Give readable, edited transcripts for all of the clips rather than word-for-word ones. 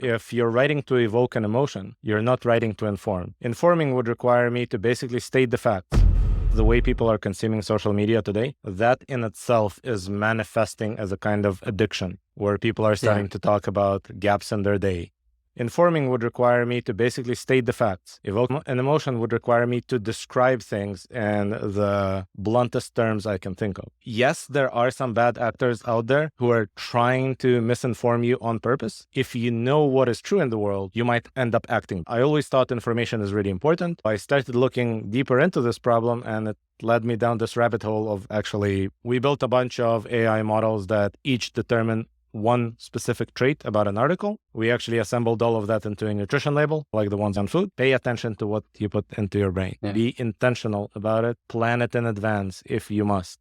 if you're writing to evoke an emotion, you're not writing to inform. Informing would require me to basically state the facts. The way people are consuming social media today, that in itself is manifesting as a kind of addiction, where people are starting to talk about gaps in their day. Informing would require me to basically state the facts. Evoke an emotion would require me to describe things in the bluntest terms I can think of. Yes, there are some bad actors out there who are trying to misinform you on purpose. If you know what is true in the world, you might end up acting. I always thought information is really important. I started looking deeper into this problem, and it led me down this rabbit hole of we built a bunch of AI models that each determine one specific trait about an article. We actually assembled all of that into a nutrition label, like the ones on food. Pay attention to what you put into your brain. Yeah. Be intentional about it. Plan it in advance if you must.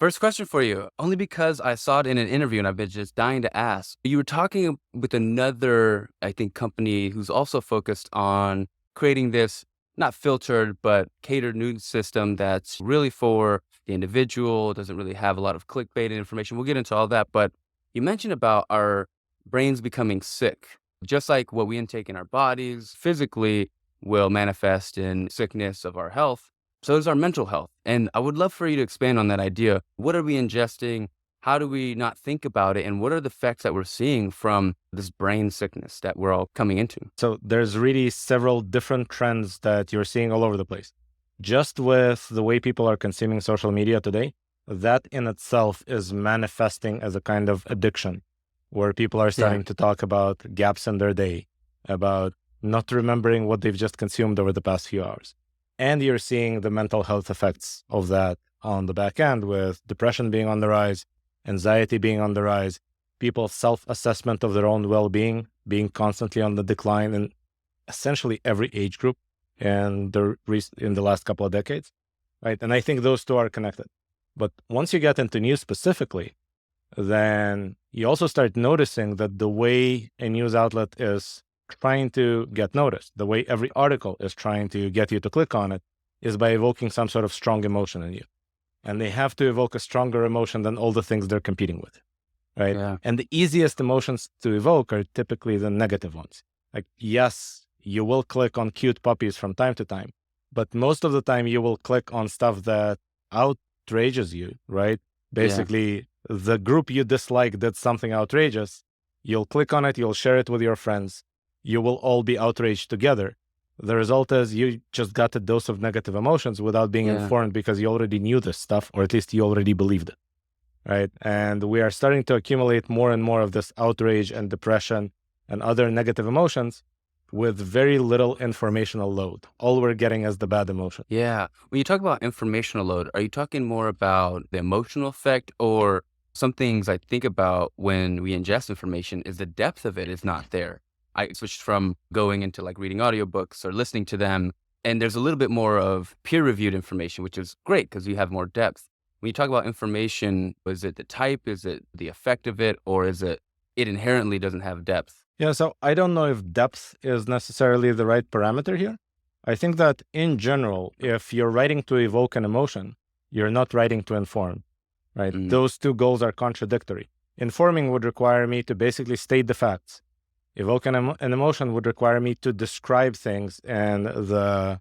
First question for you, only because I saw it in an interview and I've been just dying to ask. You were talking with another, I think, company who's also focused on creating this not filtered, but catered news system that's really for the individual, doesn't really have a lot of clickbait information. We'll get into all that, but you mentioned about our brains becoming sick. Just like what we intake in our bodies physically will manifest in sickness of our health, so is our mental health. And I would love for you to expand on that idea. What are we ingesting? How do we not think about it? And what are the effects that we're seeing from this brain sickness that we're all coming into? So there's really several different trends that you're seeing all over the place. Just with the way people are consuming social media today, that in itself is manifesting as a kind of addiction, where people are starting to talk about gaps in their day, about not remembering what they've just consumed over the past few hours. And you're seeing the mental health effects of that on the back end, with depression being on the rise, anxiety being on the rise, people's self-assessment of their own well-being being constantly on the decline in essentially every age group in the last couple of decades, right? And I think those two are connected. But once you get into news specifically, then you also start noticing that the way a news outlet is trying to get noticed, the way every article is trying to get you to click on it, is by evoking some sort of strong emotion in you. And they have to evoke a stronger emotion than all the things they're competing with, right? Yeah. And the easiest emotions to evoke are typically the negative ones. Like, yes, you will click on cute puppies from time to time, but most of the time you will click on stuff that outrages you, right? Basically, the group you dislike did something outrageous. You'll click on it, you'll share it with your friends. You will all be outraged together. The result is you just got a dose of negative emotions without being informed, because you already knew this stuff, or at least you already believed it, right? And we are starting to accumulate more and more of this outrage and depression and other negative emotions with very little informational load. All we're getting is the bad emotion. Yeah. When you talk about informational load, are you talking more about the emotional effect, or some things I think about when we ingest information is the depth of it is not there? I switched from going into like reading audiobooks or listening to them, and there's a little bit more of peer-reviewed information, which is great because you have more depth. When you talk about information, is it the type, is it the effect of it, or is it inherently doesn't have depth? Yeah, so I don't know if depth is necessarily the right parameter here. I think that in general, if you're writing to evoke an emotion, you're not writing to inform, right? Those two goals are contradictory. Informing would require me to basically state the facts. Evoke an emotion would require me to describe things in the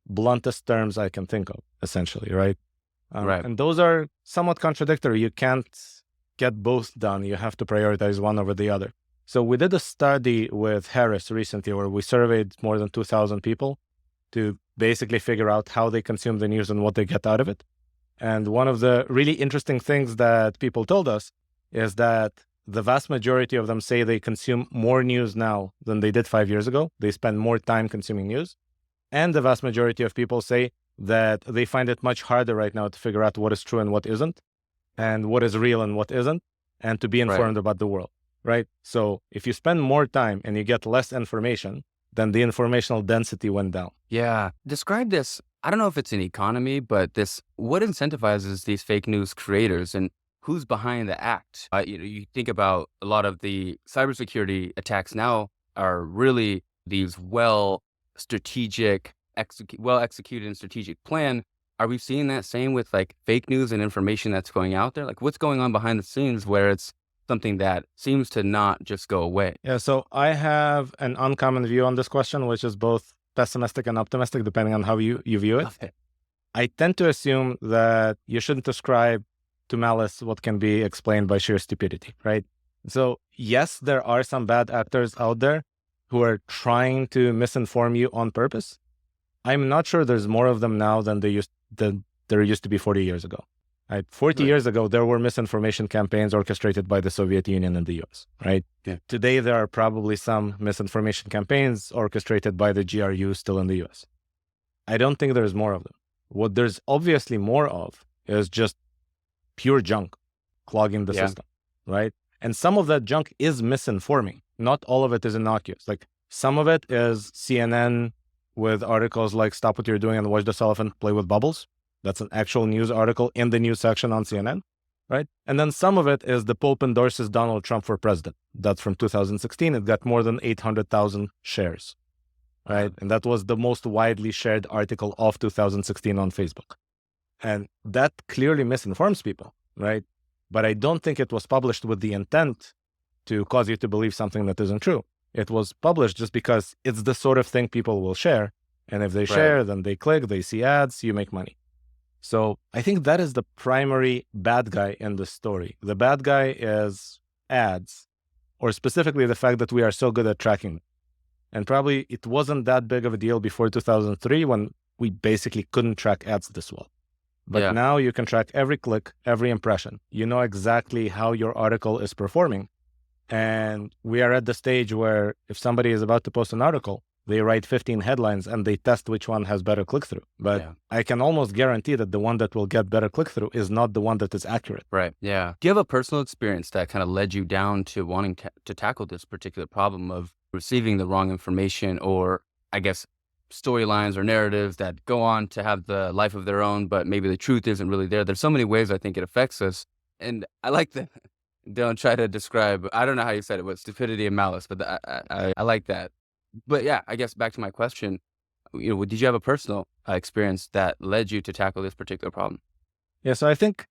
bluntest terms I can think of, essentially, right? And those are somewhat contradictory. You can't get both done. You have to prioritize one over the other. So we did a study with Harris recently where we surveyed more than 2,000 people to basically figure out how they consume the news and what they get out of it. And one of the really interesting things that people told us is that the vast majority of them say they consume more news now than they did 5 years ago. They spend more time consuming news. And the vast majority of people say that they find it much harder right now to figure out what is true and what isn't, and what is real and what isn't, and to be informed about the world, right? So if you spend more time and you get less information, then the informational density went down. Yeah. Describe this. I don't know if it's an economy, but what incentivizes these fake news creators, and who's behind the act? You think about a lot of the cybersecurity attacks now are really these well-executed and strategic plan Are we seeing that same with like fake news and information that's going out there? Like what's going on behind the scenes where it's something that seems to not just go away? Yeah, so I have an uncommon view on this question, which is both pessimistic and optimistic, depending on how you view it. Okay. I tend to assume that you shouldn't ascribe to malice what can be explained by sheer stupidity, right? So yes, there are some bad actors out there who are trying to misinform you on purpose. I'm not sure there's more of them now than there used to be 40 years ago. Right? 40 Right. years ago, there were misinformation campaigns orchestrated by the Soviet Union and the US, right? Yeah. Today, there are probably some misinformation campaigns orchestrated by the GRU still in the US. I don't think there's more of them. What there's obviously more of is just pure junk clogging the Yeah. system, right? And some of that junk is misinforming. Not all of it is innocuous. Like some of it is CNN with articles like "Stop what you're doing and watch this elephant play with bubbles." That's an actual news article in the news section on CNN, right? And then some of it is the Pope endorses Donald Trump for president. That's from 2016. It got more than 800,000 shares, right? And that was the most widely shared article of 2016 on Facebook. And that clearly misinforms people, right? But I don't think it was published with the intent to cause you to believe something that isn't true. It was published just because it's the sort of thing people will share. And if they share, then they click, they see ads, you make money. So I think that is the primary bad guy in the story. The bad guy is ads, or specifically the fact that we are so good at tracking them. And probably it wasn't that big of a deal before 2003 when we basically couldn't track ads this well. But now you can track every click, every impression. You know exactly how your article is performing. And we are at the stage where if somebody is about to post an article, they write 15 headlines and they test which one has better click-through. But I can almost guarantee that the one that will get better click-through is not the one that is accurate. Right. Yeah. Do you have a personal experience that kind of led you down to wanting to tackle this particular problem of receiving the wrong information, or I guess storylines or narratives that go on to have the life of their own, but maybe the truth isn't really there? There's so many ways I think it affects us. And I like that. Don't try to describe, I don't know how you said it, but stupidity and malice, but I like that. But yeah, I guess back to my question, did you have a personal experience that led you to tackle this particular problem? Yeah, so I think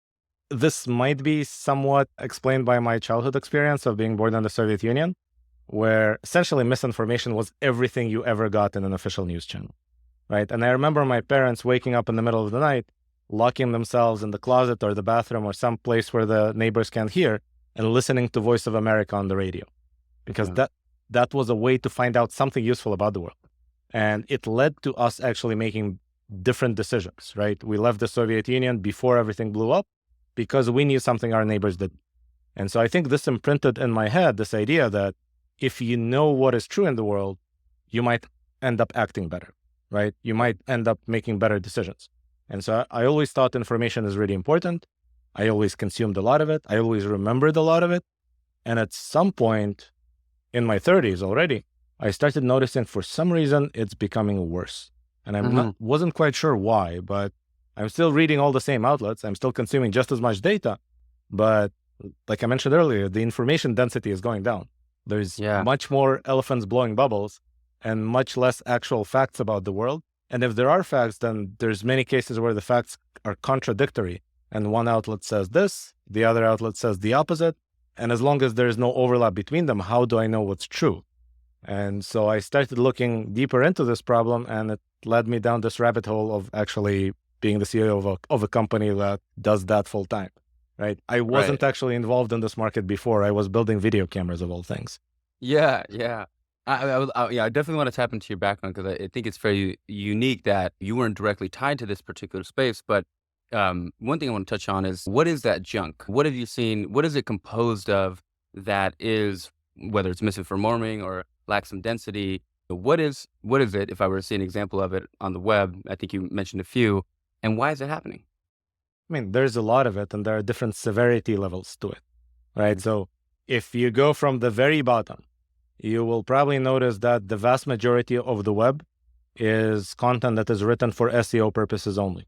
this might be somewhat explained by my childhood experience of being born in the Soviet Union, where essentially misinformation was everything you ever got in an official news channel, right? And I remember my parents waking up in the middle of the night, locking themselves in the closet or the bathroom or some place where the neighbors can't hear, and listening to Voice of America on the radio, because that was a way to find out something useful about the world. And it led to us actually making different decisions, right? We left the Soviet Union before everything blew up because we knew something our neighbors didn't. And so I think this imprinted in my head this idea that if you know what is true in the world, you might end up acting better, right? You might end up making better decisions. And so I always thought information is really important. I always consumed a lot of it. I always remembered a lot of it. And at some point in my 30s already, I started noticing for some reason it's becoming worse. And I wasn't quite sure why, but I'm still reading all the same outlets. I'm still consuming just as much data. But like I mentioned earlier, the information density is going down. There's much more elephants blowing bubbles and much less actual facts about the world. And if there are facts, then there's many cases where the facts are contradictory. And one outlet says this, the other outlet says the opposite. And as long as there's no overlap between them, how do I know what's true? And so I started looking deeper into this problem, and it led me down this rabbit hole of actually being the CEO of a company that does that full time, right? I wasn't actually involved in this market before. I was building video cameras of all things. Yeah. I definitely want to tap into your background because I think it's very unique that you weren't directly tied to this particular space. But one thing I want to touch on is, what is that junk? What have you seen? What is it composed of that is, whether it's misinforming or lacks some density? What is it? If I were to see an example of it on the web, I think you mentioned a few. And why is it happening? I mean, there's a lot of it, and there are different severity levels to it, right? So if you go from the very bottom, you will probably notice that the vast majority of the web is content that is written for SEO purposes only.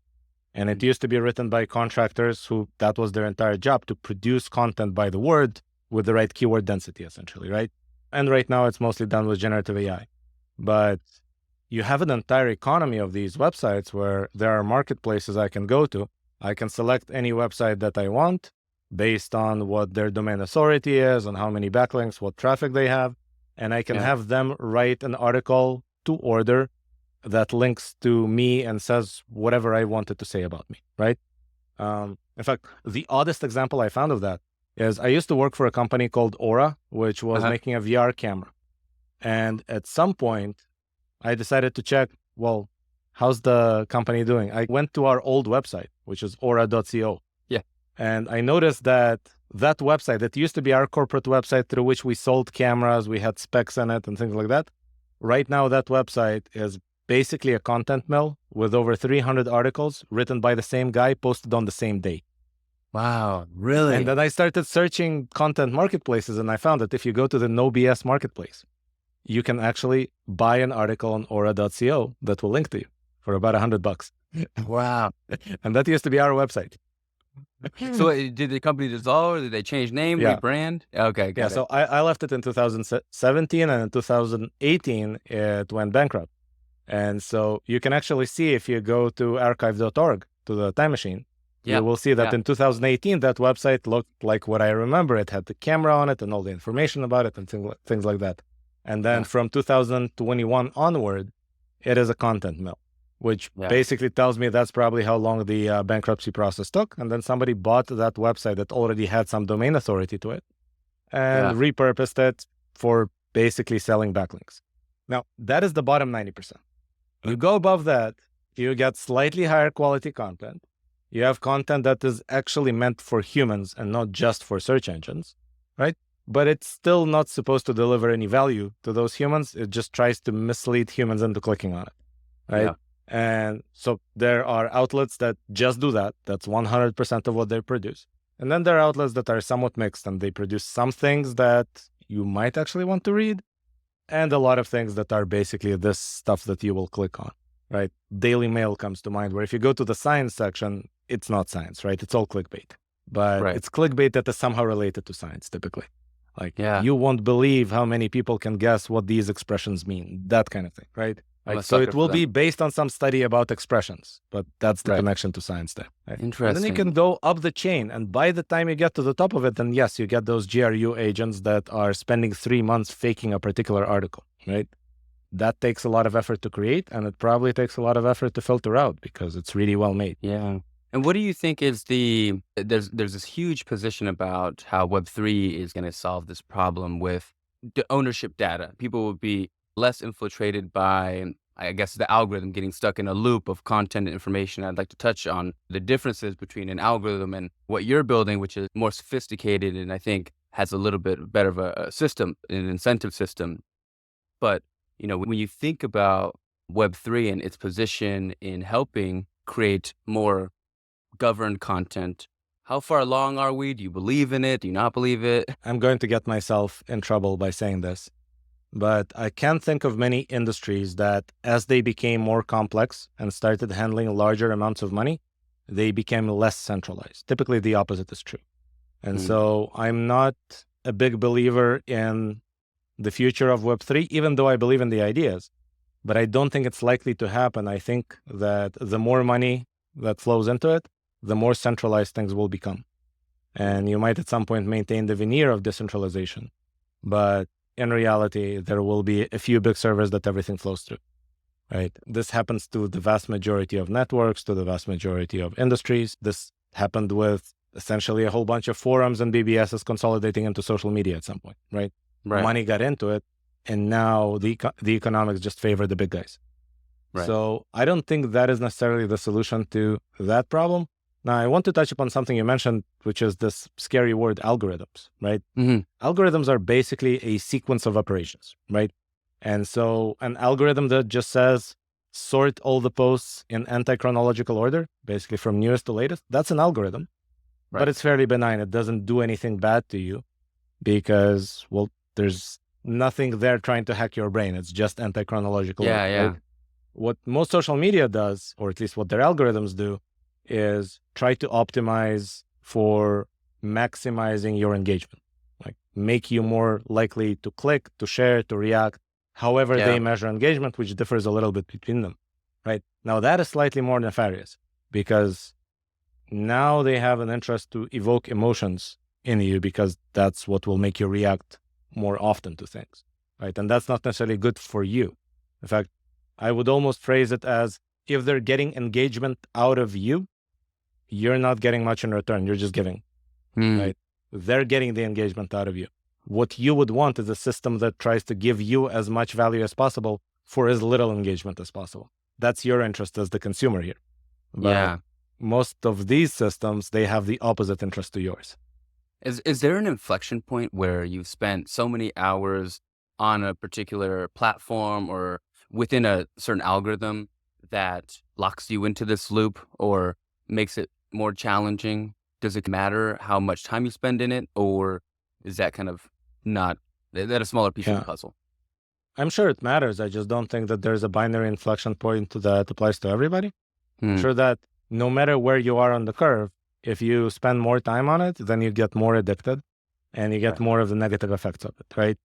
And it used to be written by contractors who that was their entire job, to produce content by the word with the right keyword density, essentially, right? And right now it's mostly done with generative AI. But you have an entire economy of these websites where there are marketplaces I can go to. I can select any website that I want based on what their domain authority is and how many backlinks, what traffic they have. And I can have them write an article to order that links to me and says whatever I wanted to say about me, right? In fact, the oddest example I found of that is I used to work for a company called Aura, which was making a VR camera. And at some point, I decided to check, well, how's the company doing? I went to our old website, which is aura.co. Yeah. And I noticed that that website, that used to be our corporate website through which we sold cameras, we had specs in it and things like that. Right now, that website is basically a content mill with over 300 articles written by the same guy, posted on the same day. Wow, really? And then I started searching content marketplaces, and I found that if you go to the No BS marketplace, you can actually buy an article on aura.co that will link to you for about $100. Wow. And that used to be our website. So did the company dissolve? Or did they change name, rebrand? Okay, got it. So I left it in 2017, and in 2018, it went bankrupt. And so you can actually see, if you go to archive.org, to the time machine, you will see that in 2018, that website looked like what I remember. It had the camera on it and all the information about it and things like that. And then from 2021 onward, it is a content mill, which basically tells me that's probably how long the bankruptcy process took. And then somebody bought that website that already had some domain authority to it and repurposed it for basically selling backlinks. Now, that is the bottom 90%. You go above that, you get slightly higher quality content. You have content that is actually meant for humans and not just for search engines, right? But it's still not supposed to deliver any value to those humans. It just tries to mislead humans into clicking on it, right? Yeah. And so there are outlets that just do that. That's 100% of what they produce. And then there are outlets that are somewhat mixed, and they produce some things that you might actually want to read, and a lot of things that are basically this stuff that you will click on, right? Daily Mail comes to mind, where if you go to the science section, it's not science, right? It's all clickbait. But it's clickbait that is somehow related to science, typically. Like, you won't believe how many people can guess what these expressions mean, that kind of thing, right? Like, so it will be based on some study about expressions, but that's the connection to science there. Right? Interesting. And then you can go up the chain, and by the time you get to the top of it, then yes, you get those GRU agents that are spending 3 months faking a particular article, right? That takes a lot of effort to create, and it probably takes a lot of effort to filter out because it's really well made. Yeah. And what do you think is there's this huge position about how Web3 is going to solve this problem with the ownership data. People will be less infiltrated by, I guess, the algorithm, getting stuck in a loop of content and information. I'd like to touch on the differences between an algorithm and what you're building, which is more sophisticated and I think has a little bit better of a system, an incentive system. But, when you think about Web3 and its position in helping create more governed content, how far along are we? Do you believe in it? Do you not believe it? I'm going to get myself in trouble by saying this, but I can think of many industries that as they became more complex and started handling larger amounts of money, they became less centralized. Typically, the opposite is true. And so I'm not a big believer in the future of Web3, even though I believe in the ideas, but I don't think it's likely to happen. I think that the more money that flows into it, the more centralized things will become. And you might at some point maintain the veneer of decentralization, but in reality, there will be a few big servers that everything flows through, right? This happens to the vast majority of networks, to the vast majority of industries. This happened with essentially a whole bunch of forums and BBSs consolidating into social media at some point, right? Money got into it, and now the economics just favor the big guys. So I don't think that is necessarily the solution to that problem. Now, I want to touch upon something you mentioned, which is this scary word, algorithms, right? Algorithms are basically a sequence of operations, right? And so an algorithm that just says, sort all the posts in anti-chronological order, basically from newest to latest, that's an algorithm. But it's fairly benign. It doesn't do anything bad to you because, well, there's nothing there trying to hack your brain. It's just anti-chronological order. Right? What most social media does, or at least what their algorithms do, is try to optimize for maximizing your engagement, like make you more likely to click, to share, to react, however they Yeah. measure engagement, which differs a little bit between them, right? Now that is slightly more nefarious because now they have an interest to evoke emotions in you because that's what will make you react more often to things, right? And that's not necessarily good for you. In fact, I would almost phrase it as if they're getting engagement out of you, you're not getting much in return. You're just giving, right? They're getting the engagement out of you. What you would want is a system that tries to give you as much value as possible for as little engagement as possible. That's your interest as the consumer here. But Yeah. most of these systems, they have the opposite interest to yours. Is there an inflection point where you've spent so many hours on a particular platform or within a certain algorithm that locks you into this loop or makes it more challenging? Does it matter how much time you spend in it, or is that kind of not that a smaller piece of the Yeah, puzzle? I'm sure it matters. I just don't think that there's a binary inflection point that applies to everybody. I'm Hmm. sure that no matter where you are on the curve, if you spend more time on it, then you get more addicted and you get Right. more of the negative effects of it, right?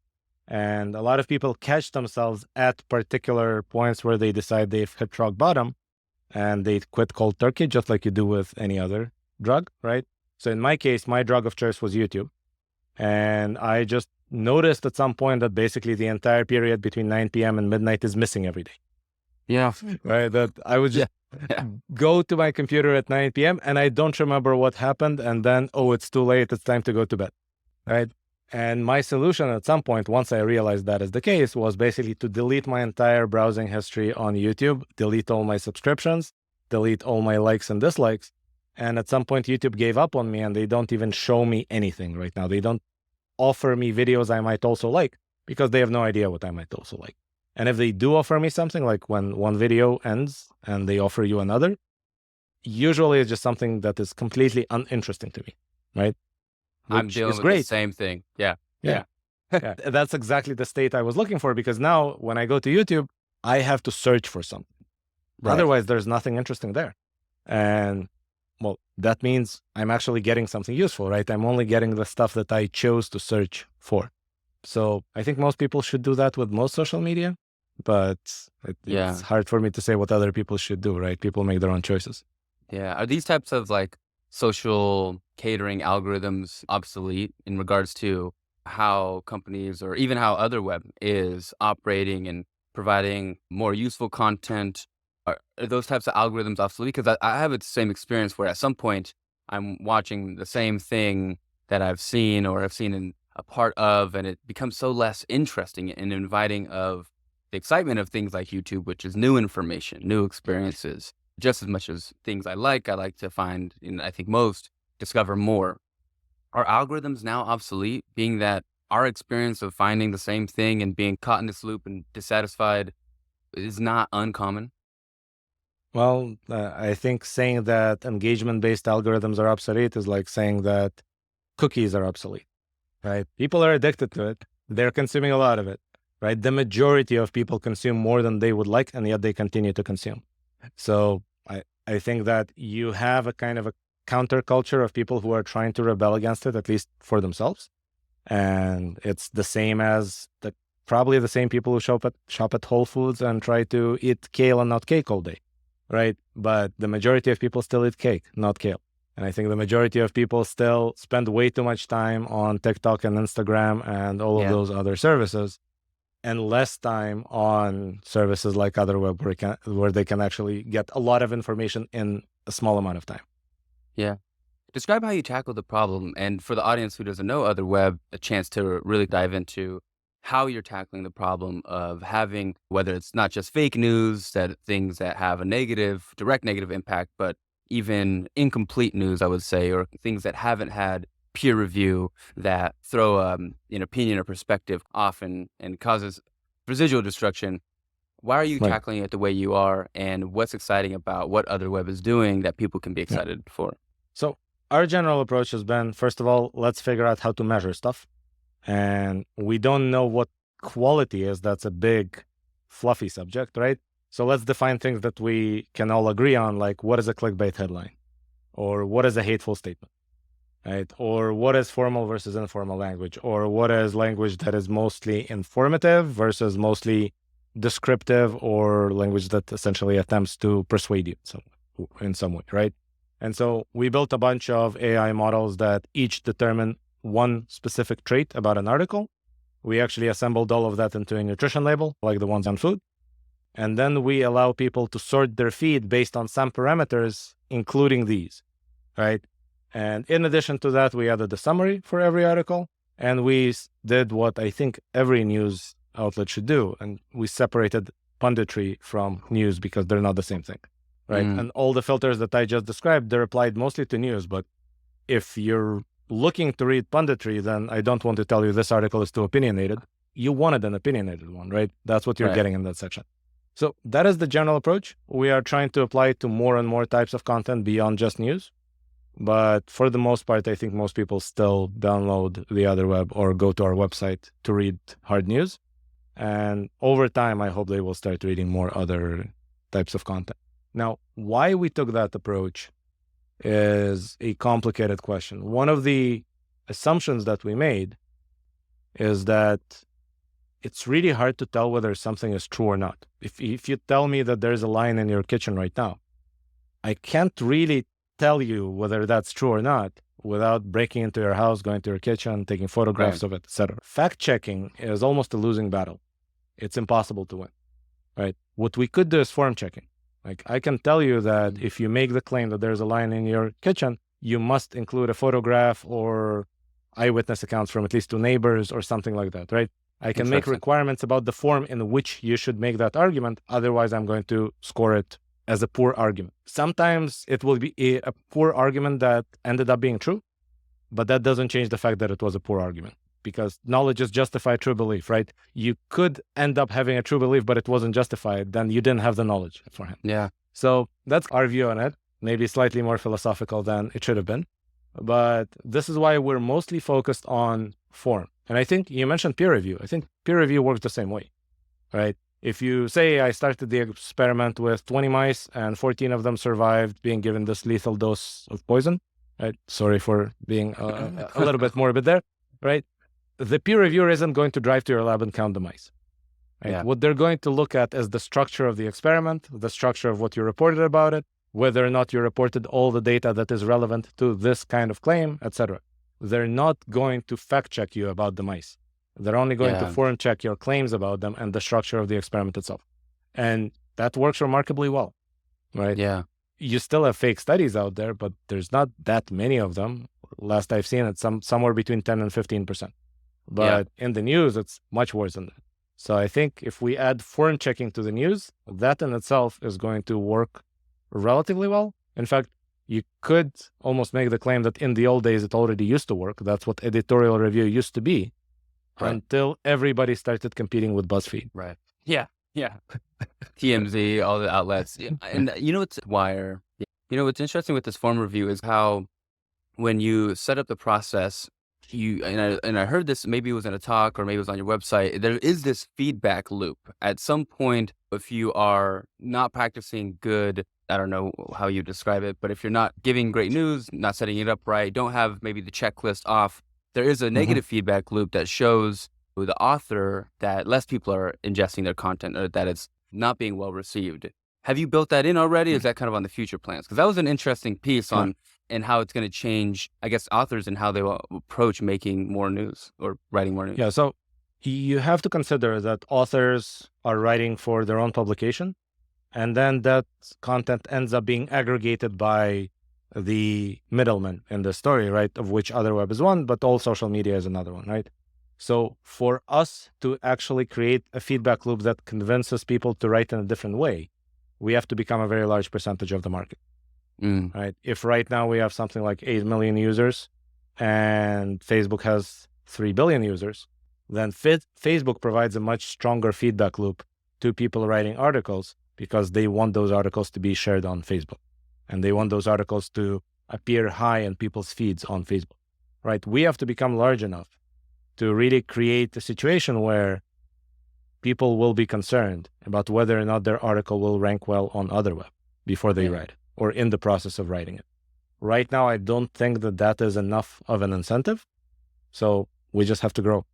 And a lot of people catch themselves at particular points where they decide they've hit rock bottom and they quit cold turkey, just like you do with any other drug, right? So in my case, my drug of choice was YouTube. And I just noticed at some point that basically the entire period between 9 p.m. and midnight is missing every day, Yeah. right? That I would Yeah. just Yeah. go to my computer at 9 p.m. and I don't remember what happened. And then, oh, it's too late. It's time to go to bed, right? And my solution at some point, once I realized that is the case, was basically to delete my entire browsing history on YouTube, delete all my subscriptions, delete all my likes and dislikes. And at some point, YouTube gave up on me and they don't even show me anything right now. They don't offer me videos I might also like because they have no idea what I might also like. And if they do offer me something, like when one video ends and they offer you another, usually it's just something that is completely uninteresting to me, right? I'm Which dealing is with the great. same thing. Yeah. Yeah. Yeah. Yeah. That's exactly the state I was looking for because now when I go to YouTube, I have to search for something. Right. Otherwise, there's nothing interesting there. And well, that means I'm actually getting something useful, right? I'm only getting the stuff that I chose to search for. So I think most people should do that with most social media, but it's Yeah. hard for me to say what other people should do, right? People make their own choices. Yeah. Are these types of like social catering algorithms obsolete in regards to how companies or even how Otherweb is operating and providing more useful content? Are those types of algorithms obsolete? Because I have the same experience where at some point I'm watching the same thing that I've seen or have seen in a part of, and it becomes so less interesting and inviting of the excitement of things like YouTube, which is new information, new experiences just as much as things I like to find, and I think most discover more. Are algorithms now obsolete, being that our experience of finding the same thing and being caught in this loop and dissatisfied is not uncommon? Well, I think saying that engagement-based algorithms are obsolete is like saying that cookies are obsolete, right? People are addicted to it. They're consuming a lot of it, right? The majority of people consume more than they would like, and yet they continue to consume. So I think that you have a kind of a counterculture of people who are trying to rebel against it, at least for themselves. And it's the same as probably the same people who shop at Whole Foods and try to eat kale and not cake all day, right? But the majority of people still eat cake, not kale. And I think the majority of people still spend way too much time on TikTok and Instagram and all of Yeah. those other services, and less time on services like Otherweb where they can actually get a lot of information in a small amount of time. Yeah. Describe how you tackle the problem, and for the audience who doesn't know Otherweb, a chance to really dive into how you're tackling the problem of having, whether it's not just fake news, that things that have a direct negative impact, but even incomplete news, I would say, or things that haven't had peer review that throw an opinion or perspective off and causes residual destruction. Why are you Right. tackling it the way you are, and what's exciting about what Otherweb is doing that people can be Yeah. excited for? So our general approach has been, first of all, let's figure out how to measure stuff. And we don't know what quality is. That's a big, fluffy subject, right? So let's define things that we can all agree on, like what is a clickbait headline or what is a hateful statement. right? Or what is formal versus informal language, or what is language that is mostly informative versus mostly descriptive, or language that essentially attempts to persuade you in some way, right? And so we built a bunch of AI models that each determine one specific trait about an article. We actually assembled all of that into a nutrition label, like the ones on food. And then we allow people to sort their feed based on some parameters, including these, right? And in addition to that, we added a summary for every article. And we did what I think every news outlet should do. And we separated punditry from news because they're not the same thing, right? And all the filters that I just described, they're applied mostly to news. But if you're looking to read punditry, then I don't want to tell you this article is too opinionated. You wanted an opinionated one, right? That's what you're getting in that section. So that is the general approach. We are trying to apply it to more and more types of content beyond just news. But for the most part, I think most people still download the Otherweb or go to our website to read hard news. And over time, I hope they will start reading more other types of content. Now, why we took that approach is a complicated question. One of the assumptions that we made is that it's really hard to tell whether something is true or not. If you tell me that there's a lion in your kitchen right now, I can't really tell you whether that's true or not without breaking into your house, going to your kitchen, taking photographs of it, etc. Fact checking is almost a losing battle. It's impossible to win, right? What we could do is form checking. Like, I can tell you that if you make the claim that there's a lion in your kitchen, you must include a photograph or eyewitness accounts from at least 2 neighbors or something like that, right? I can make requirements about the form in which you should make that argument. Otherwise, I'm going to score it as a poor argument. Sometimes it will be a poor argument that ended up being true, but that doesn't change the fact that it was a poor argument, because knowledge is justified true belief, right? You could end up having a true belief, but it wasn't justified. Then you didn't have the knowledge beforehand. Yeah. So that's our view on it. Maybe slightly more philosophical than it should have been. But this is why we're mostly focused on form. And I think you mentioned peer review. I think peer review works the same way, right? If you say I started the experiment with 20 mice and 14 of them survived being given this lethal dose of poison, right? Sorry for being a little bit morbid there, right? The peer reviewer isn't going to drive to your lab and count the mice. Right? Yeah. What they're going to look at is the structure of the experiment, the structure of what you reported about it, whether or not you reported all the data that is relevant to this kind of claim, etc. They're not going to fact check you about the mice. They're only going to form check your claims about them and the structure of the experiment itself. And that works remarkably well, right? Yeah. You still have fake studies out there, but there's not that many of them. Last I've seen it, somewhere between 10 and 15%. But in the news, it's much worse than that. So I think if we add form checking to the news, that in itself is going to work relatively well. In fact, you could almost make the claim that in the old days, it already used to work. That's what editorial review used to be, until everybody started competing with BuzzFeed. Right. Yeah. Yeah. TMZ, all the outlets. And you know, it's Wire. You know, what's interesting with this form review is how when you set up the process, and I heard this, maybe it was in a talk or maybe it was on your website, there is this feedback loop. At some point, if you are not practicing good, I don't know how you describe it, but if you're not giving great news, not setting it up right, don't have maybe the checklist off, there is a negative feedback loop that shows the author that less people are ingesting their content or that it's not being well received. Have you built that in already? Is that kind of on the future plans? Because that was an interesting piece on and how it's going to change, I guess, authors and how they will approach making more news or writing more news. Yeah, so you have to consider that authors are writing for their own publication, and then that content ends up being aggregated by the middleman in the story, right? Of which Otherweb is one, but all social media is another one, right? So for us to actually create a feedback loop that convinces people to write in a different way, we have to become a very large percentage of the market. Right? If right now we have something like 8 million users and Facebook has 3 billion users, then Facebook provides a much stronger feedback loop to people writing articles because they want those articles to be shared on Facebook and they want those articles to appear high in people's feeds on Facebook, right? We have to become large enough to really create a situation where people will be concerned about whether or not their article will rank well on Otherweb before they write it, or in the process of writing it, right now, I don't think that that is enough of an incentive. So we just have to grow.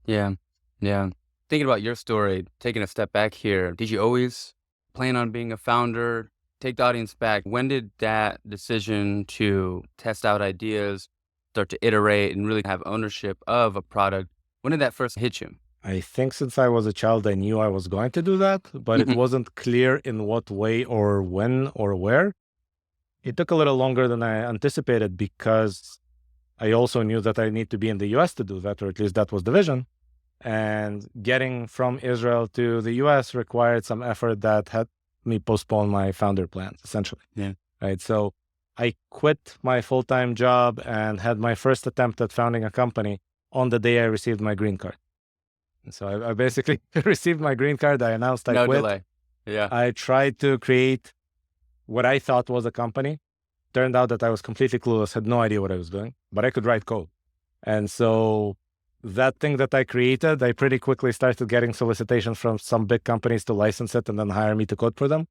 Yeah. Yeah. Thinking about your story, taking a step back here, did you always plan on being a founder? Take the audience back. When did that decision to test out ideas, start to iterate, and really have ownership of a product, when did that first hit you? I think since I was a child, I knew I was going to do that, but it Mhm. wasn't clear in what way or when or where. It took a little longer than I anticipated because I also knew that I need to be in the US to do that, or at least that was the vision. And getting from Israel to the US required some effort that had me postpone my founder plans, essentially. Yeah. Right. So I quit my full-time job and had my first attempt at founding a company on the day I received my green card. And so I basically received my green card. I announced I No quit. delay. Yeah. I tried to create what I thought was a company. Turned out that I was completely clueless, had no idea what I was doing, but I could write code. And so that thing that I created, I pretty quickly started getting solicitations from some big companies to license it and then hire me to code for them.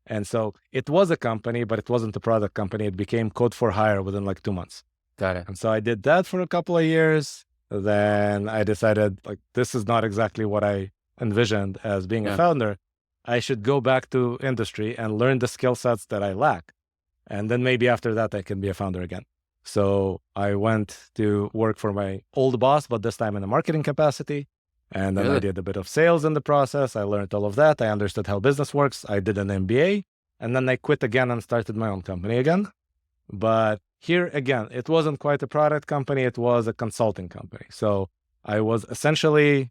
And so it was a company, but it wasn't a product company. It became code for hire within like 2 months. Got it. And so I did that for a couple of years. Then I decided, like, this is not exactly what I envisioned as being a Yeah. founder. I should go back to industry and learn the skill sets that I lack. And then maybe after that, I can be a founder again. So I went to work for my old boss, but this time in a marketing capacity. And then I Really? did a bit of sales in the process. I learned all of that. I understood how business works. I did an MBA. And then I quit again and started my own company again. But here again, it wasn't quite a product company. It was a consulting company. So I was essentially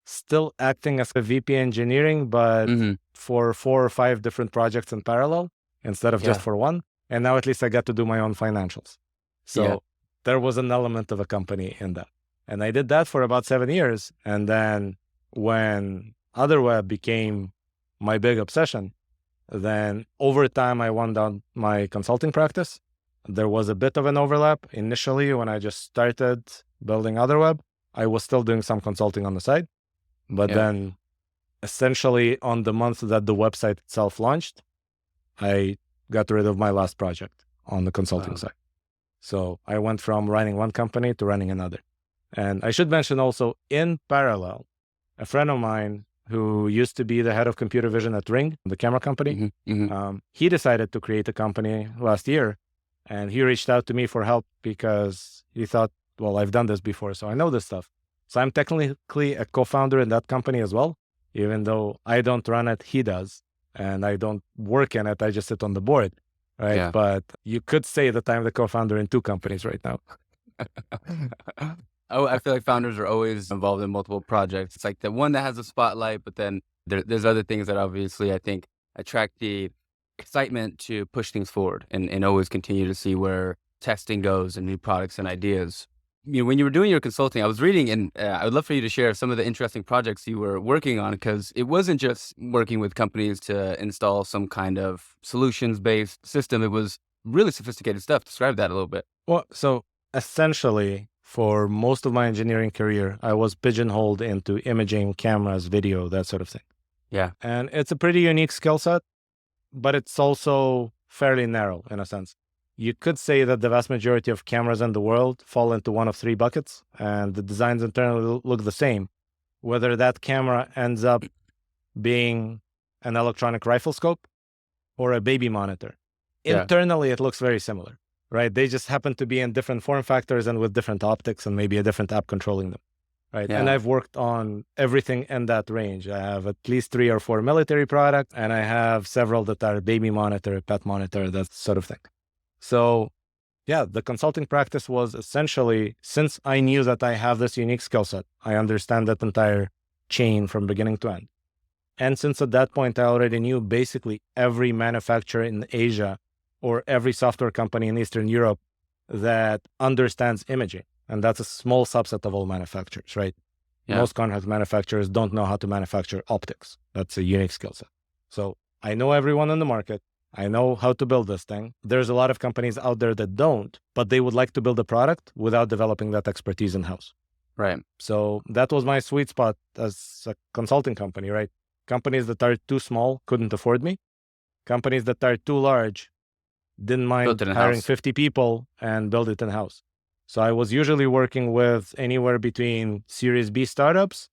still acting as a VP engineering, but Hmm. for 4 or 5 different projects in parallel instead of just Yeah. for one. And now at least I got to do my own financials. So Yeah. there was an element of a company in that. And I did that for about 7 years. And then when Otherweb became my big obsession, then over time I wound down my consulting practice. There was a bit of an overlap. Initially, when I just started building Otherweb, I was still doing some consulting on the side. But Yeah. then essentially on the month that the website itself launched, I got rid of my last project on the consulting Wow. side. So I went from running one company to running another. And I should mention also, in parallel, a friend of mine who used to be the head of computer vision at Ring, the camera company, Hmm. Hmm. he decided to create a company last year. And he reached out to me for help because he thought, well, I've done this before, so I know this stuff. So I'm technically a co-founder in that company as well, even though I don't run it, he does. And I don't work in it, I just sit on the board, right? Yeah. But you could say that I'm the co-founder in 2 companies right now. Oh, I feel like founders are always involved in multiple projects. It's like the one that has a spotlight, but then there's other things that obviously I think attract the excitement to push things forward and always continue to see where testing goes and new products and ideas. You know, when you were doing your consulting, I was reading, and I would love for you to share some of the interesting projects you were working on, because it wasn't just working with companies to install some kind of solutions-based system. It was really sophisticated stuff. Describe that a little bit. Well, so essentially, for most of my engineering career, I was pigeonholed into imaging, cameras, video, that sort of thing. Yeah. And it's a pretty unique skill set, but it's also fairly narrow in a sense. You could say that the vast majority of cameras in the world fall into one of 3 buckets, and the designs internally look the same. Whether that camera ends up being an electronic rifle scope or a baby monitor. Yeah. Internally, it looks very similar, right? They just happen to be in different form factors and with different optics and maybe a different app controlling them, right? And Yeah. I've worked on everything in that range. I have at least 3 or 4 military products, and I have several that are baby monitor, pet monitor, that sort of thing. So yeah, the consulting practice was essentially, since I knew that I have this unique skill set, I understand that entire chain from beginning to end. And since at that point, I already knew basically every manufacturer in Asia or every software company in Eastern Europe that understands imaging. And that's a small subset of all manufacturers, right? Yeah. Most contract manufacturers don't know how to manufacture optics. That's a unique skill set. So I know everyone in the market. I know how to build this thing. There's a lot of companies out there that don't, but they would like to build a product without developing that expertise in-house. Right. So that was my sweet spot as a consulting company, right? Companies that are too small couldn't afford me. Companies that are too large didn't Built mind it in hiring house. 50 people and build it in-house. So I was usually working with anywhere between Series B startups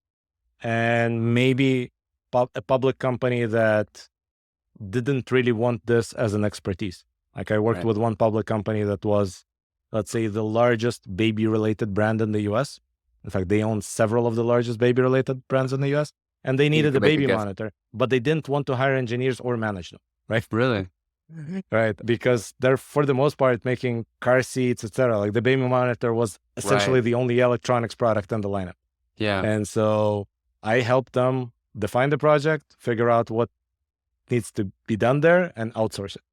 and maybe a public company that didn't really want this as an expertise. Like I worked Right. with one public company that was, let's say, the largest baby-related brand in the US. In fact, they own several of the largest baby-related brands in the US, and they You needed a could make a baby guess. monitor, but they didn't want to hire engineers or manage them, right? Really? Right, because they're for the most part making car seats, etc. Like the baby monitor was essentially Right. the only electronics product in the lineup. Yeah. And so I helped them define the project, figure out what needs to be done there, and outsource it.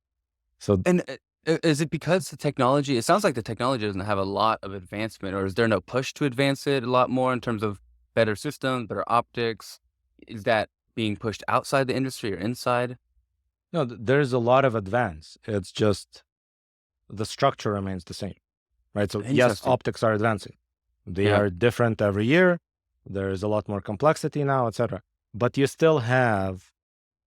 So And is it because the technology, it sounds like the technology doesn't have a lot of advancement, or is there no push to advance it a lot more in terms of better systems, better optics? Is that being pushed outside the industry or inside? no, there's a lot of advance. It's just the structure remains the same, right? So yes, Interesting. optics are advancing. They Yeah. are different every year. There's a lot more complexity now, etc. But you still have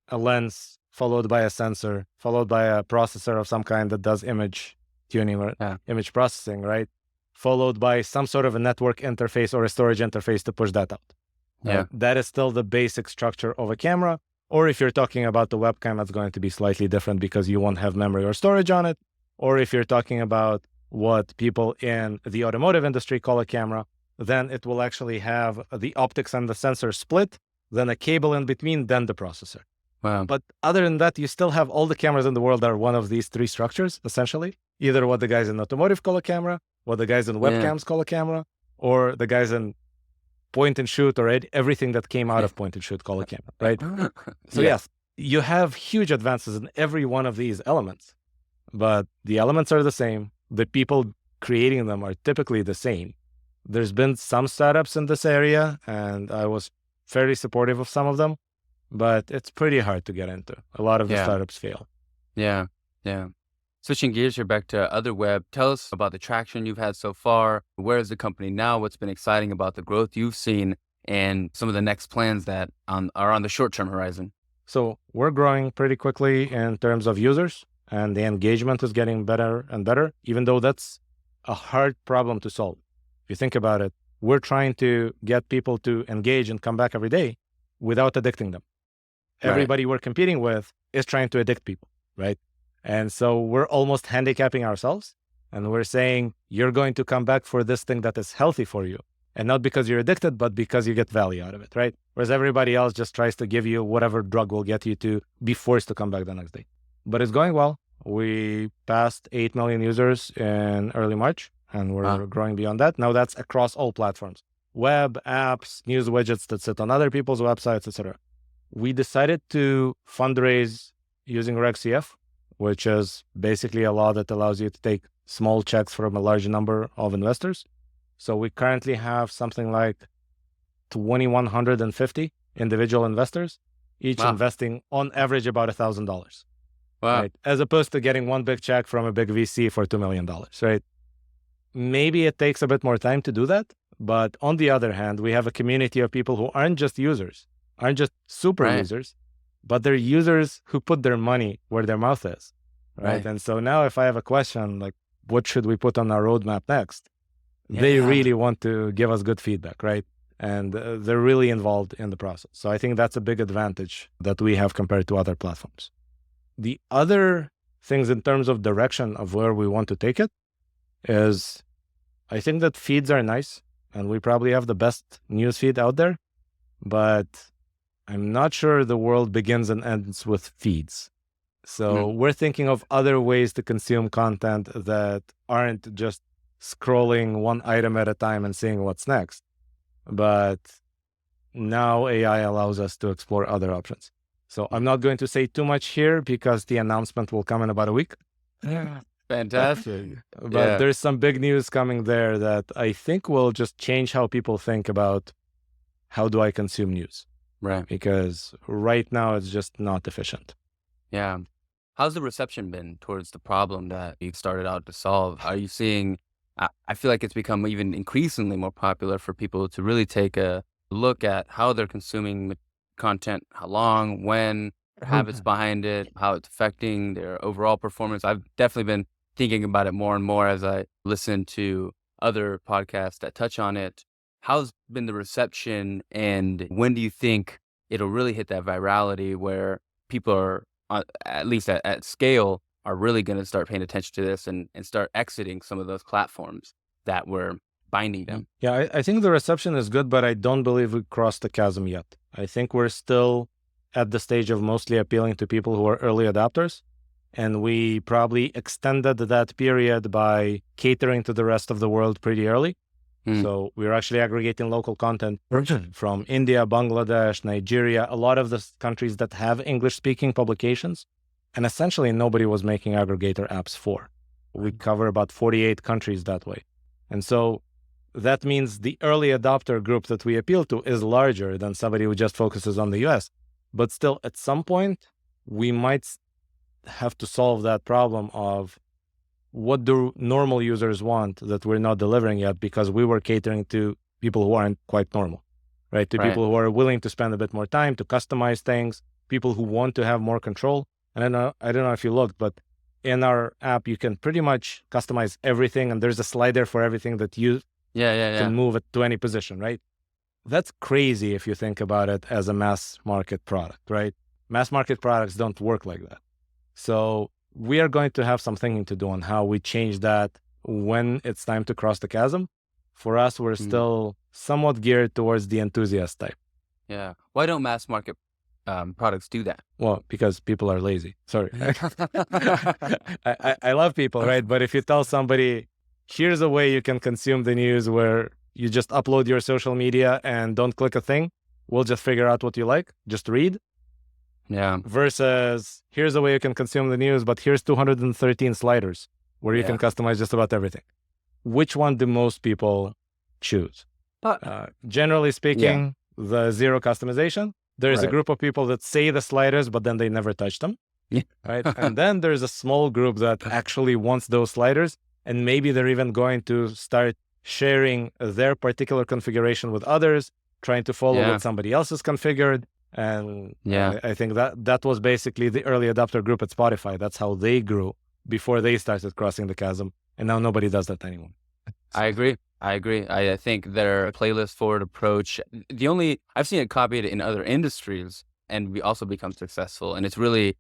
a lens followed by a sensor, followed by a processor of some kind that does image tuning or Yeah. image processing, right? Followed by some sort of a network interface or a storage interface to push that out. Yeah. That is still the basic structure of a camera. Or if you're talking about the webcam, that's going to be slightly different because you won't have memory or storage on it. Or if you're talking about what people in the automotive industry call a camera, then it will actually have the optics and the sensor split, then a cable in between, then the processor. Wow. But other than that, you still have all the cameras in the world are one of these three structures, essentially. Either what the guys in automotive call a camera, what the guys in Yeah. webcams call a camera, or the guys in point and shoot or everything that came out of point and shoot call a camera, right? So Yeah. yes, you have huge advances in every one of these elements, but the elements are the same. The people creating them are typically the same. There's been some startups in this area, and I was fairly supportive of some of them, but it's pretty hard to get into. A lot of the Yeah. startups fail. Yeah. Yeah. Switching gears here back to Otherweb, tell us about the traction you've had so far. Where is the company now? What's been exciting about the growth you've seen and some of the next plans that are on the short-term horizon? So we're growing pretty quickly in terms of users, and the engagement is getting better and better, even though that's a hard problem to solve. If you think about it, we're trying to get people to engage and come back every day without addicting them. Right. Everybody we're competing with is trying to addict people, right? And so we're almost handicapping ourselves, and we're saying, you're going to come back for this thing that is healthy for you. And not because you're addicted, but because you get value out of it, right? Whereas everybody else just tries to give you whatever drug will get you to be forced to come back the next day. But it's going well. We passed 8 million users in early March, and we're growing beyond that. Now that's across all platforms, web, apps, news widgets that sit on other people's websites, etc. We decided to fundraise using RegCF, which is basically a law that allows you to take small checks from a large number of investors. So we currently have something like 2,150 individual investors, each investing on average about $1,000, Wow. right? As opposed to getting one big check from a big VC for $2 million, right? Maybe it takes a bit more time to do that. But on the other hand, we have a community of people who aren't just users, aren't just super users, but they're users who put their money where their mouth is, right? And so now if I have a question like, what should we put on our roadmap next? They really want to give us good feedback, right? And they're really involved in the process. So I think that's a big advantage that we have compared to other platforms. The other things in terms of direction of where we want to take it is, I think that feeds are nice, and we probably have the best news feed out there, but I'm not sure the world begins and ends with feeds. So we're thinking of other ways to consume content that aren't just scrolling one item at a time and seeing what's next. But now AI allows us to explore other options. So I'm not going to say too much here because the announcement will come in about a week. Fantastic. But there's some big news coming there that I think will just change how people think about how do I consume news. Right. Because right now it's just not efficient. Yeah. How's the reception been towards the problem that you started out to solve? Are you seeing, I feel like it's become even increasingly more popular for people to really take a look at how they're consuming content, how long, when, habits behind it, how it's affecting their overall performance. I've definitely been thinking about it more and more as I listen to other podcasts that touch on it. How's been the reception, and when do you think it'll really hit that virality where people are, at least at scale, are really going to start paying attention to this and start exiting some of those platforms that were binding them? Yeah, I think the reception is good, but I don't believe we crossed the chasm yet. I think we're still at the stage of mostly appealing to people who are early adopters. And we probably extended that period by catering to the rest of the world pretty early. So we're actually aggregating local content from India, Bangladesh, Nigeria, a lot of the countries that have English-speaking publications. And essentially nobody was making aggregator apps for. We cover about 48 countries that way. And so that means the early adopter group that we appeal to is larger than somebody who just focuses on the US. But still, at some point, we might have to solve that problem of what do normal users want that we're not delivering yet, because we were catering to people who aren't quite normal, right? To people who are willing to spend a bit more time to customize things, people who want to have more control. And I don't know if you looked, but in our app, you can pretty much customize everything. And there's a slider for everything that you can move it to any position, right? That's crazy if you think about it as a mass market product, right? Mass market products don't work like that. So we are going to have some thinking to do on how we change that when it's time to cross the chasm. For us, we're still somewhat geared towards the enthusiast type. Yeah. Why don't mass market products do that? Well, because people are lazy. Sorry. I love people, right? But if you tell somebody, here's a way you can consume the news where you just upload your social media and don't click a thing, we'll just figure out what you like, just read. Yeah. Versus, here's a way you can consume the news, but here's 213 sliders where you can customize just about everything. Which one do most people choose? Generally speaking, the zero customization. There's a group of people that say the sliders, but then they never touch them. Yeah. Right. And then there's a small group that actually wants those sliders. And maybe they're even going to start sharing their particular configuration with others, trying to follow what somebody else has configured. And I think that was basically the early adopter group at Spotify. That's how they grew before they started crossing the chasm. And now nobody does that anymore. I agree. I think their playlist forward approach, I've seen it copied in other industries and we also become successful. And it's really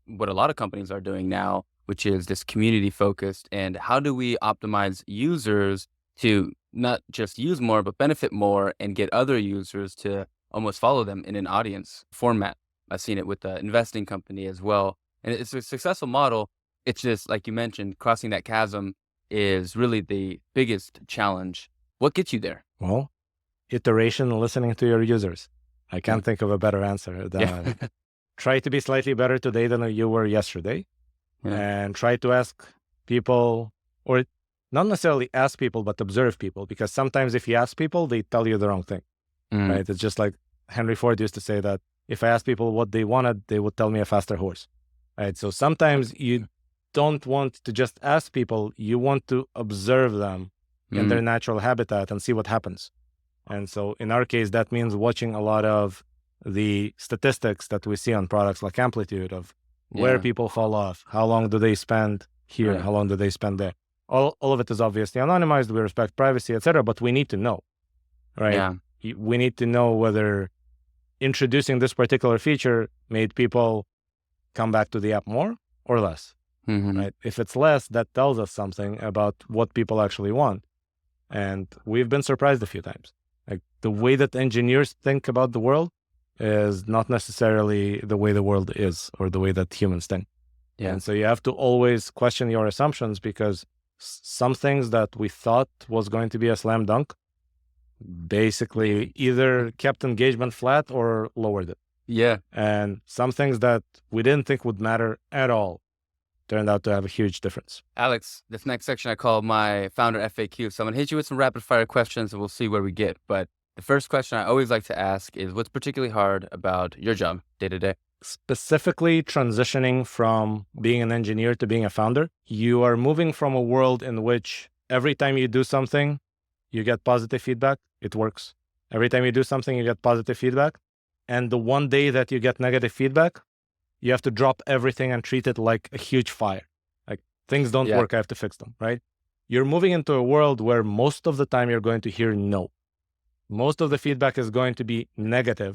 what a lot of companies are doing now, which is this community focused. And how do we optimize users to not just use more, but benefit more and get other users to almost follow them in an audience format. I've seen it with the investing company as well. And it's a successful model. It's just, like you mentioned, crossing that chasm is really the biggest challenge. What gets you there? Well, iteration and listening to your users. I can't think of a better answer than try to be slightly better today than you were yesterday. And try to ask people, or not necessarily ask people, but observe people. Because sometimes if you ask people, they tell you the wrong thing. Right? It's just like Henry Ford used to say that if I asked people what they wanted, they would tell me a faster horse. Right? So sometimes you don't want to just ask people, you want to observe them in their natural habitat and see what happens. And so in our case, that means watching a lot of the statistics that we see on products like Amplitude of where people fall off, how long do they spend here, how long do they spend there. All of it is obviously anonymized, we respect privacy, etc. But we need to know, right? Yeah. We need to know whether introducing this particular feature made people come back to the app more or less, right? If it's less, that tells us something about what people actually want. And we've been surprised a few times. Like the way that engineers think about the world is not necessarily the way the world is or the way that humans think. And so you have to always question your assumptions, because some things that we thought was going to be a slam dunk basically either kept engagement flat or lowered it. And some things that we didn't think would matter at all turned out to have a huge difference. Alex, this next section I call my founder FAQ. So I'm going to hit you with some rapid fire questions and we'll see where we get. But the first question I always like to ask is, what's particularly hard about your job day to day? Specifically transitioning from being an engineer to being a founder. You are moving from a world in which every time you do something, you get positive feedback, it works. Every time you do something, you get positive feedback. And the one day that you get negative feedback, you have to drop everything and treat it like a huge fire. Like things don't Yeah. work, I have to fix them, right? You're moving into a world where most of the time you're going to hear no. Most of the feedback is going to be negative,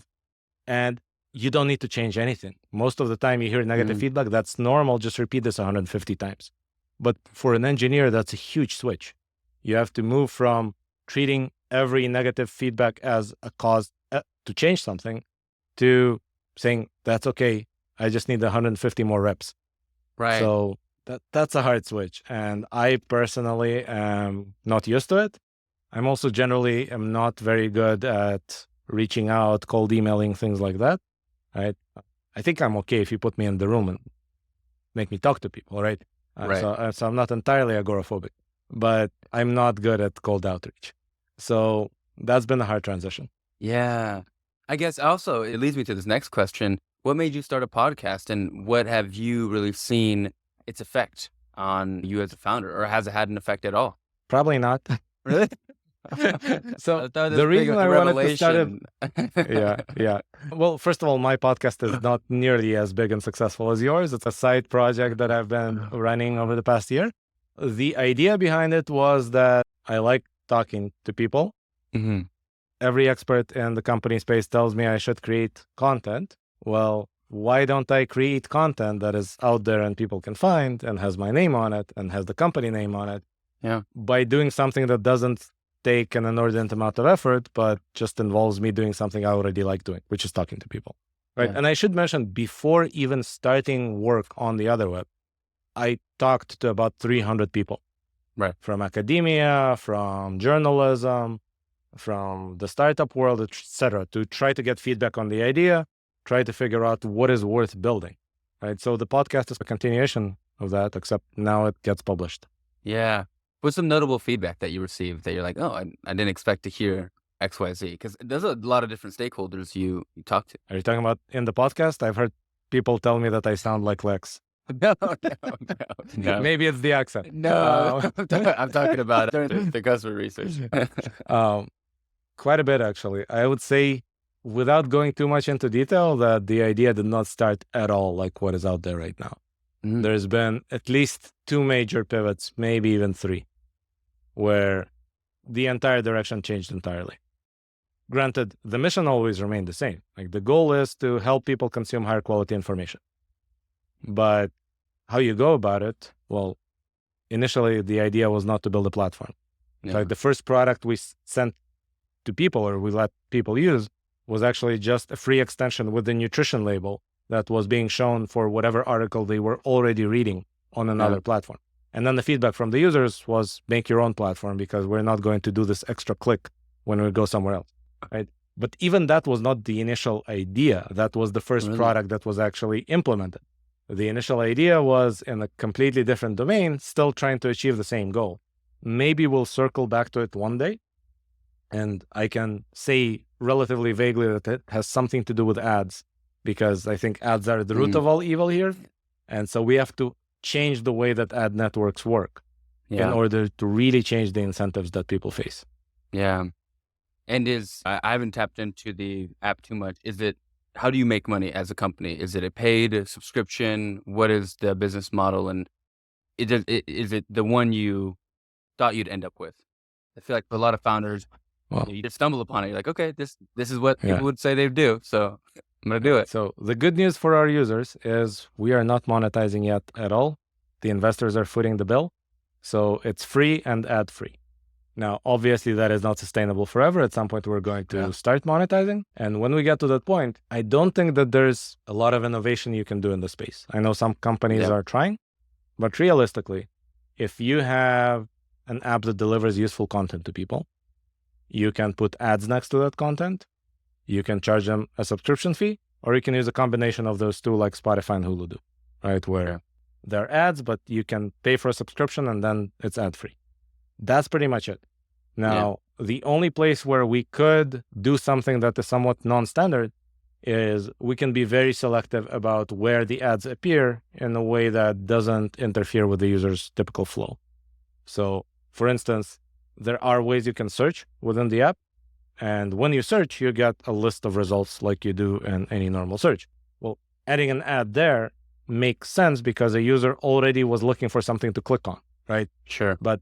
and you don't need to change anything. Most of the time you hear negative feedback, that's normal. Just repeat this 150 times. But for an engineer, that's a huge switch. You have to move from treating every negative feedback as a cause to change something to saying, that's okay, I just need 150 more reps. Right. So that's a hard switch. And I personally am not used to it. I'm also generally am not very good at reaching out, cold emailing, things like that. Right? I think I'm okay if you put me in the room and make me talk to people, right? Right. So I'm not entirely agoraphobic, but I'm not good at cold outreach. So that's been a hard transition. Yeah. I guess also it leads me to this next question. What made you start a podcast, and what have you really seen its effect on you as a founder, or has it had an effect at all? Probably not. Really? So the reason I wanted to start it, yeah. Well, first of all, my podcast is not nearly as big and successful as yours. It's a side project that I've been running over the past year. The idea behind it was that I like talking to people. Mm-hmm. Every expert in the company space tells me I should create content. Well, why don't I create content that is out there and people can find and has my name on it and has the company name on it? Yeah. By doing something that doesn't take an inordinate amount of effort, but just involves me doing something I already like doing, which is talking to people, right? Yeah. And I should mention, before even starting work on the Otherweb, I talked to about 300 people, right? From academia, from journalism, from the startup world, etc., to try to get feedback on the idea, try to figure out what is worth building, right? So the podcast is a continuation of that, except now it gets published. Yeah. What's some notable feedback that you received that you're like, oh, I didn't expect to hear X, Y, Z? Because there's a lot of different stakeholders you talk to. Are you talking about in the podcast? I've heard people tell me that I sound like Lex. No. Maybe it's the accent. No, I'm talking about the customer research. Quite a bit, actually. I would say, without going too much into detail, that the idea did not start at all like what is out there right now. Mm. There's been at least 2 major pivots, maybe even 3, where the entire direction changed entirely. Granted, the mission always remained the same. Like, the goal is to help people consume higher quality information. But how you go about it, well, initially the idea was not to build a platform. Yeah. Like, the first product we sent to people, or we let people use, was actually just a free extension with the nutrition label that was being shown for whatever article they were already reading on another platform. And then the feedback from the users was, make your own platform, because we're not going to do this extra click when we go somewhere else, right? But even that was not the initial idea. That was the first product that was actually implemented. The initial idea was in a completely different domain, still trying to achieve the same goal. Maybe we'll circle back to it one day, and I can say relatively vaguely that it has something to do with ads, because I think ads are the root of all evil here. And so we have to change the way that ad networks work in order to really change the incentives that people face. Yeah. And I haven't tapped into the app too much. How do you make money as a company? Is it a paid subscription? What is the business model? And is it the one you thought you'd end up with? I feel like for a lot of founders, you just stumble upon it. You're like, okay, this is what people would say they do. So I'm going to do it. So the good news for our users is we are not monetizing yet at all. The investors are footing the bill. So it's free and ad free. Now, obviously, that is not sustainable forever. At some point, we're going to start monetizing. And when we get to that point, I don't think that there's a lot of innovation you can do in the space. I know some companies are trying, but realistically, if you have an app that delivers useful content to people, you can put ads next to that content. You can charge them a subscription fee, or you can use a combination of those two, like Spotify and Hulu do, right? Where there are ads, but you can pay for a subscription and then it's ad free. That's pretty much it. Now, the only place where we could do something that is somewhat non-standard is we can be very selective about where the ads appear in a way that doesn't interfere with the user's typical flow. So, for instance, there are ways you can search within the app. And when you search, you get a list of results like you do in any normal search. Well, adding an ad there makes sense because a user already was looking for something to click on, right? Sure. But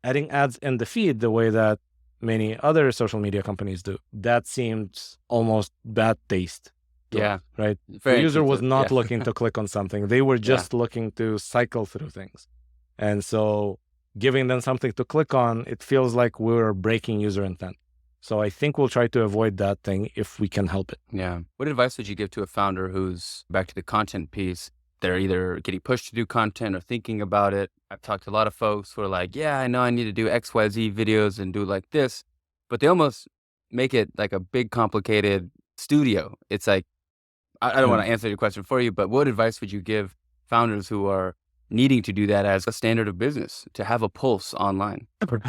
adding ads in the feed the way that many other social media companies do, that seems almost bad taste. Yeah. Right. Very The user was intuitive. not Yeah. looking to click on something. They were just looking to cycle through things. And so giving them something to click on, it feels like we're breaking user intent. So I think we'll try to avoid that thing if we can help it. Yeah. What advice would you give to a founder who's, back to the content piece, they're either getting pushed to do content or thinking about it? I've talked to a lot of folks who are like, yeah, I know I need to do XYZ videos and do it like this, but they almost make it like a big, complicated studio. It's like, I don't want to answer your question for you, but what advice would you give founders who are needing to do that as a standard of business, to have a pulse online?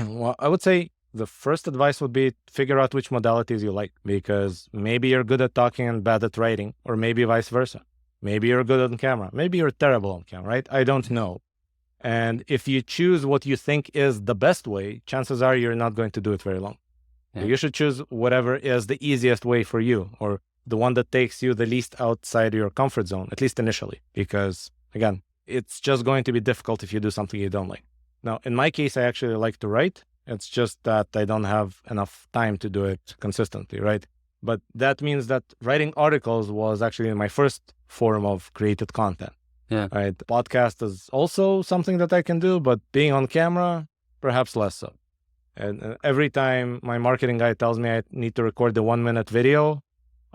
Well, I would say the first advice would be figure out which modalities you like, because maybe you're good at talking and bad at writing, or maybe vice versa. Maybe you're good on camera. Maybe you're terrible on camera, right? I don't know. And if you choose what you think is the best way, chances are you're not going to do it very long. Yeah. You should choose whatever is the easiest way for you, or the one that takes you the least outside your comfort zone, at least initially, because again, it's just going to be difficult if you do something you don't like. Now, in my case, I actually like to write. It's just that I don't have enough time to do it consistently, right? But that means that writing articles was actually my first form of created content. Yeah. Right. The podcast is also something that I can do, but being on camera, perhaps less so. And every time my marketing guy tells me I need to record the 1 minute video,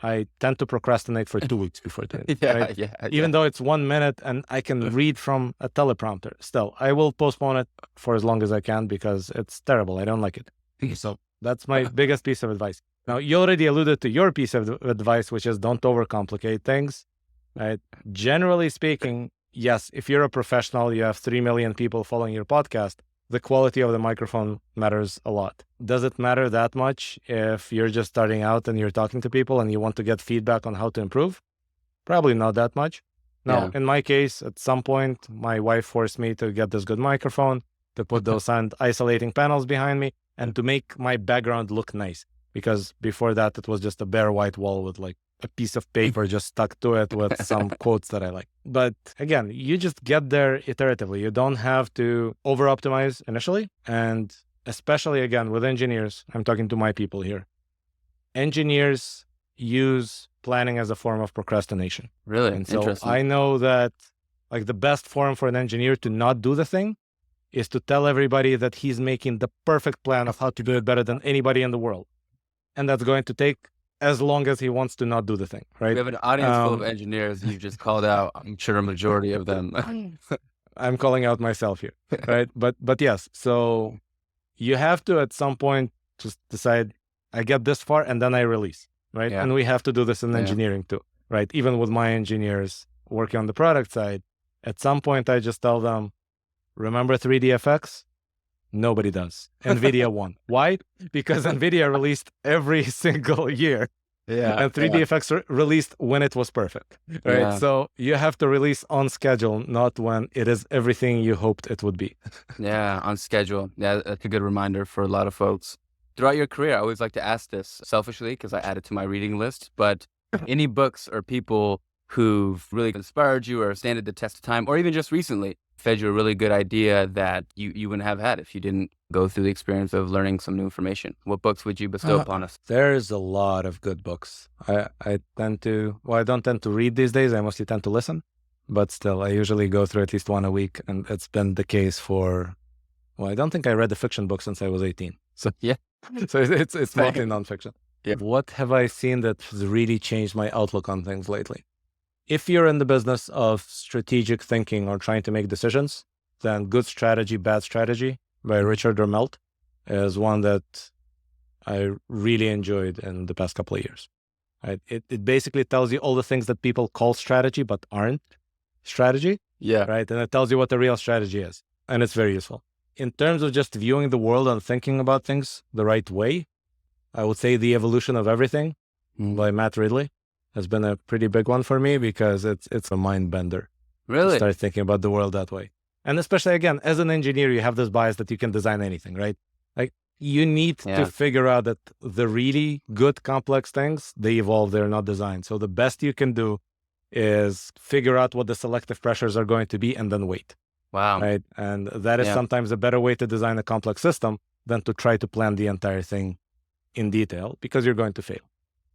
I tend to procrastinate for 2 weeks before doing it. Right? Even though it's 1 minute and I can read from a teleprompter, still, I will postpone it for as long as I can because it's terrible. I don't like it. So that's my biggest piece of advice. Now, you already alluded to your piece of advice, which is don't overcomplicate things. Right? Generally speaking, yes, if you're a professional, you have 3 million people following your podcast, the quality of the microphone matters a lot. Does it matter that much if you're just starting out and you're talking to people and you want to get feedback on how to improve? Probably not that much. Now, in my case, at some point, my wife forced me to get this good microphone, to put those sound isolating panels behind me, and to make my background look nice. Because before that, it was just a bare white wall with like a piece of paper just stuck to it with some quotes that I like. But again, you just get there iteratively. You don't have to over optimize initially. And especially again, with engineers, I'm talking to my people here. Engineers use planning as a form of procrastination. Really? And so Interesting. I know that like the best form for an engineer to not do the thing is to tell everybody that he's making the perfect plan of how to do it better than anybody in the world. And that's going to take as long as he wants to not do the thing, right? We have an audience full of engineers. You've just called out, I'm sure, a majority of them. I'm calling out myself here, right? But yes, so you have to at some point just decide, I get this far and then I release, right? Yeah. And we have to do this in engineering too, right? Even with my engineers working on the product side, at some point I just tell them, remember 3DFX? Nobody does. NVIDIA won. Why? Because NVIDIA released every single year. And 3DFX released when it was perfect, right? So you have to release on schedule, not when it is everything you hoped it would be. On schedule. Yeah, that's a good reminder for a lot of folks. Throughout your career, I always like to ask this selfishly because I add it to my reading list, but any books or people who've really inspired you or standed the test of time, or even just recently fed you a really good idea that you wouldn't have had if you didn't go through the experience of learning some new information? What books would you bestow upon us? There's a lot of good books. I don't tend to read these days. I mostly tend to listen, but still, I usually go through at least one a week. And it's been the case I don't think I read a fiction book since I was 18. So so it's mostly nonfiction. What have I seen that has really changed my outlook on things lately? If you're in the business of strategic thinking or trying to make decisions, then Good Strategy, Bad Strategy by Richard Ramelt is one that I really enjoyed in the past couple of years. Right? It basically tells you all the things that people call strategy but aren't strategy. Right? And it tells you what the real strategy is. And it's very useful. In terms of just viewing the world and thinking about things the right way, I would say The Evolution of Everything by Matt Ridley has been a pretty big one for me because it's a mind bender. Really? To start thinking about the world that way. And especially, again, as an engineer, you have this bias that you can design anything, right? Like you need to figure out that the really good complex things, they evolve, they're not designed. So the best you can do is figure out what the selective pressures are going to be and then wait. Wow. Right. And that is sometimes a better way to design a complex system than to try to plan the entire thing in detail, because you're going to fail.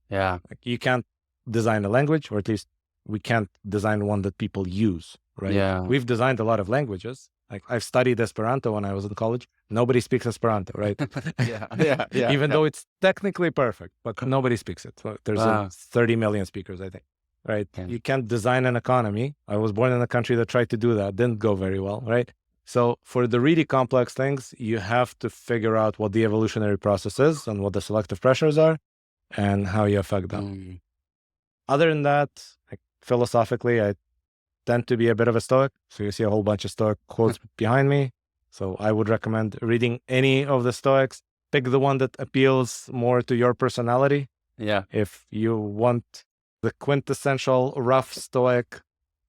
Yeah. Like, you can't design a language, or at least we can't design one that people use. Right. Yeah. We've designed a lot of languages. Like, I've studied Esperanto when I was in college. Nobody speaks Esperanto, right? Yeah. Even though it's technically perfect, but nobody speaks it. So there's 30 million speakers, I think. Right. Yeah. You can't design an economy. I was born in a country that tried to do that. Didn't go very well. Right. So for the really complex things, you have to figure out what the evolutionary process is and what the selective pressures are and how you affect them. Other than that, like, philosophically, I tend to be a bit of a Stoic. So you see a whole bunch of Stoic quotes behind me. So I would recommend reading any of the Stoics. Pick the one that appeals more to your personality. Yeah. If you want the quintessential rough Stoic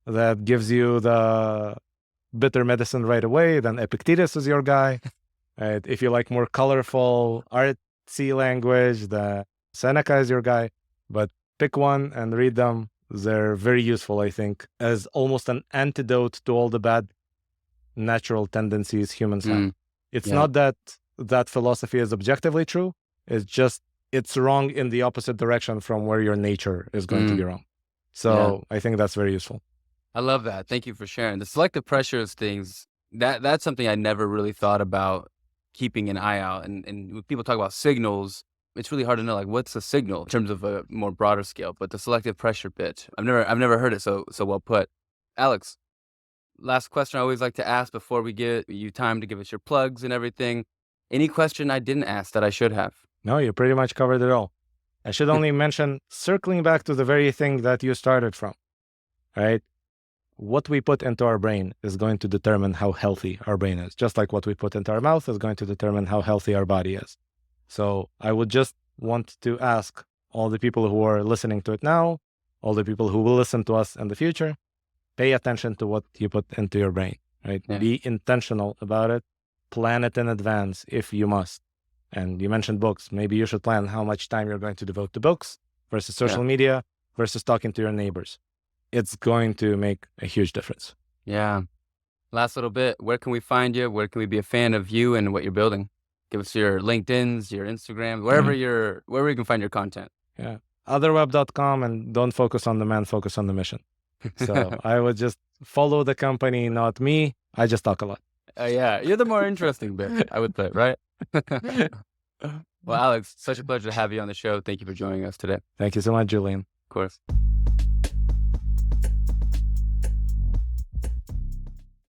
that gives you the bitter medicine right away, then Epictetus is your guy. Right? If you like more colorful, artsy language, then Seneca is your guy. But pick one and read them. They're very useful, I think, as almost an antidote to all the bad natural tendencies humans have. It's not that that philosophy is objectively true. It's just, it's wrong in the opposite direction from where your nature is going to be wrong. So I think that's very useful. I love that. Thank you for sharing. The selective pressures things, that's something I never really thought about keeping an eye out. And when people talk about signals, it's really hard to know, like, what's a signal in terms of a more broader scale. But the selective pressure bit, I've never heard it so well put. Alex, last question I always like to ask before we give you time to give us your plugs and everything. Any question I didn't ask that I should have? No, you pretty much covered it all. I should only mention, circling back to the very thing that you started from, right? What we put into our brain is going to determine how healthy our brain is, just like what we put into our mouth is going to determine how healthy our body is. So I would just want to ask all the people who are listening to it now, all the people who will listen to us in the future, pay attention to what you put into your brain, right? Yeah. Be intentional about it. Plan it in advance if you must. And you mentioned books. Maybe you should plan how much time you're going to devote to books versus social media versus talking to your neighbors. It's going to make a huge difference. Yeah. Last little bit, where can we find you? Where can we be a fan of you and what you're building? Give us your LinkedIn's, your Instagram, wherever you can find your content. Yeah. Otherweb.com, and don't focus on the man, focus on the mission. So I would just follow the company, not me. I just talk a lot. Yeah, you're the more interesting bit, I would say, right? Well, Alex, such a pleasure to have you on the show. Thank you for joining us today. Thank you so much, Julian. Of course.